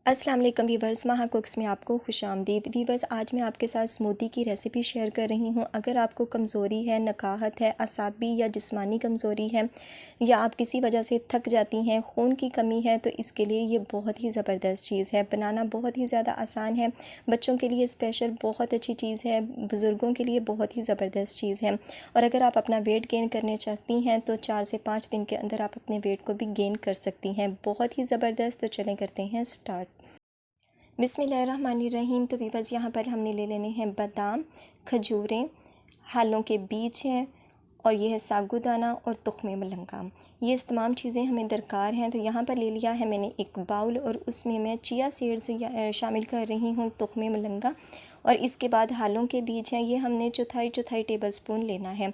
अस्सलाम वालेकुम वीवर्स, महा कुक्स में आपको खुशामदीद। वीवर्स, आज मैं आपके साथ स्मूदी की रेसिपी शेयर कर रही हूँ। अगर आपको कमज़ोरी है, नकाहत है, असाबी या जिस्मानी कमज़ोरी है, या आप किसी वजह से थक जाती हैं, खून की कमी है, तो इसके लिए ये बहुत ही ज़बरदस्त चीज़ है। बनाना बहुत ही ज़्यादा आसान है। बच्चों के लिए स्पेशल बहुत अच्छी चीज़ है, बुज़ुर्गों के लिए बहुत ही ज़बरदस्त चीज़ है। और अगर आप अपना वेट गेन करना चाहती हैं तो 4 से 5 दिन के अंदर आप अपने वेट को भी गेन कर सकती हैं। बहुत ही ज़बरदस्त। तो चलें करते हैं स्टार्ट। बिस्मिल्लाहिर्रहमानिर्रहीम। तो वीवर्स, यहाँ पर हमने ले लेने हैं बादाम, खजूरें, हालों के बीज हैं, और ये है साबूदाना और तुख्मे मलंगा। ये तमाम चीज़ें हमें दरकार हैं। तो यहाँ पर ले लिया है मैंने एक बाउल, और उसमें मैं चिया सीड्स शामिल कर रही हूँ, तुख्मे मलंगा, और इसके बाद हालों के बीज हैं। ये हमने चौथाई टेबल स्पून लेना है।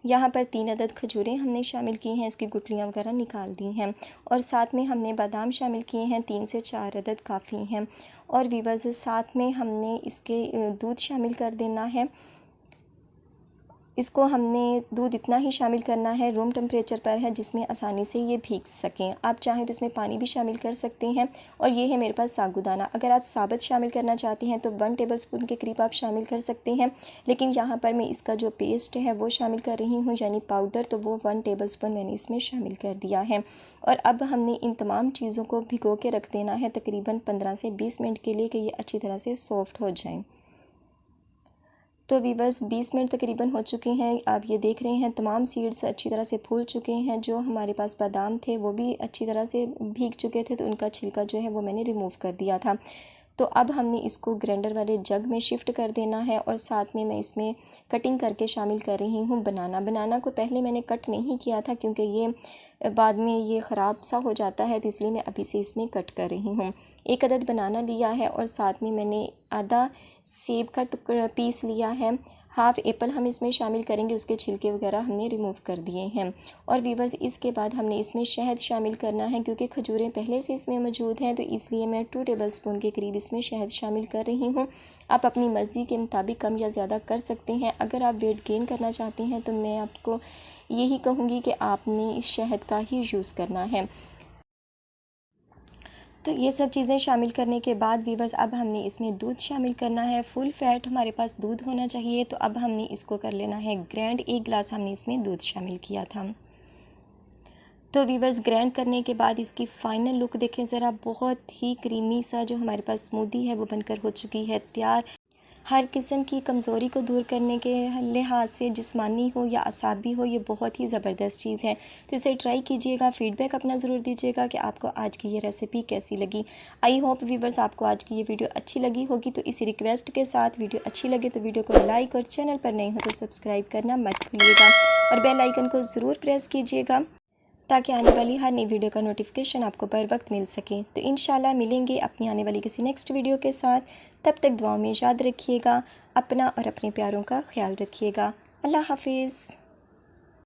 यहाँ पर 3 अदद खजूरें हमने शामिल की हैं, इसकी गुठलियाँ वगैरह निकाल दी हैं, और साथ में हमने बादाम शामिल किए हैं, 3 से 4 अदद काफ़ी हैं। और वीवर्स, साथ में हमने इसके दूध शामिल कर देना है। इसको हमने दूध इतना ही शामिल करना है, रूम टेम्परेचर पर है, जिसमें आसानी से ये भीग सकें। आप चाहें तो इसमें पानी भी शामिल कर सकते हैं। और ये है मेरे पास साबूदाना। अगर आप साबुत शामिल करना चाहती हैं तो 1 टेबल स्पून के करीब आप शामिल कर सकते हैं, लेकिन यहाँ पर मैं इसका जो पेस्ट है वो शामिल कर रही हूँ, यानी पाउडर, तो वो 1 टेबल स्पून मैंने इसमें शामिल कर दिया है। और अब हमने इन तमाम चीज़ों को भिगो के रख देना है तकरीबन 15 से 20 मिनट के लिए, कि ये अच्छी तरह से सॉफ्ट हो जाएँ। तो वीवर्स, 20 मिनट तकरीबन हो चुके हैं। आप ये देख रहे हैं तमाम सीड्स अच्छी तरह से फूल चुके हैं। जो हमारे पास बादाम थे वो भी अच्छी तरह से भीग चुके थे, तो उनका छिलका जो है वो मैंने रिमूव कर दिया था। तो अब हमने इसको ग्राइंडर वाले जग में शिफ्ट कर देना है, और साथ में मैं इसमें कटिंग करके शामिल कर रही हूँ बनाना को पहले मैंने कट नहीं किया था, क्योंकि ये बाद में ये ख़राब सा हो जाता है, तो इसलिए मैं अभी से इसमें कट कर रही हूँ। 1 अदद बनाना लिया है, और साथ में मैंने आधा सेब का टुकड़ा पीस लिया है। हाफ़ एप्पल हम इसमें शामिल करेंगे, उसके छिलके वगैरह हमने रिमूव कर दिए हैं। और वीवर्स, इसके बाद हमने इसमें शहद शामिल करना है, क्योंकि खजूरें पहले से इसमें मौजूद हैं, तो इसलिए मैं 2 टेबल स्पून के करीब इसमें शहद शामिल कर रही हूँ। आप अपनी मर्ज़ी के मुताबिक कम या ज़्यादा कर सकते हैं। अगर आप वेट गेन करना चाहते हैं तो मैं आपको यही कहूँगी कि आपने इस शहद का ही यूज़ करना है। तो ये सब चीज़ें शामिल करने के बाद वीवर्स, अब हमने इसमें दूध शामिल करना है। फुल फैट हमारे पास दूध होना चाहिए। तो अब हमने इसको कर लेना है ग्राइंड। 1 गिलास हमने इसमें दूध शामिल किया था। तो वीवर्स, ग्राइंड करने के बाद इसकी फ़ाइनल लुक देखें ज़रा। बहुत ही क्रीमी सा जो हमारे पास स्मूदी है वो बनकर हो चुकी है तैयार। हर किस्म की कमज़ोरी को दूर करने के लिहाज से, जिस्मानी हो या असाबी हो, ये बहुत ही ज़बरदस्त चीज़ है। तो इसे ट्राई कीजिएगा। फ़ीडबैक अपना ज़रूर दीजिएगा कि आपको आज की ये रेसिपी कैसी लगी। आई होप वीवर्स, आपको आज की ये वीडियो अच्छी लगी होगी। तो इस रिक्वेस्ट के साथ, वीडियो अच्छी लगे तो वीडियो को लाइक, और चैनल पर नए हो तो सब्सक्राइब करना मत भूलिएगा, और बेल आइकन को ज़रूर प्रेस कीजिएगा, ताकि आने वाली हर नई वीडियो का नोटिफिकेशन आपको बर वक्त मिल सके। तो इंशाल्लाह मिलेंगे अपनी आने वाली किसी नेक्स्ट वीडियो के साथ। तब तक दुआओं में याद रखिएगा, अपना और अपने प्यारों का ख्याल रखिएगा। अल्लाह हाफिज़।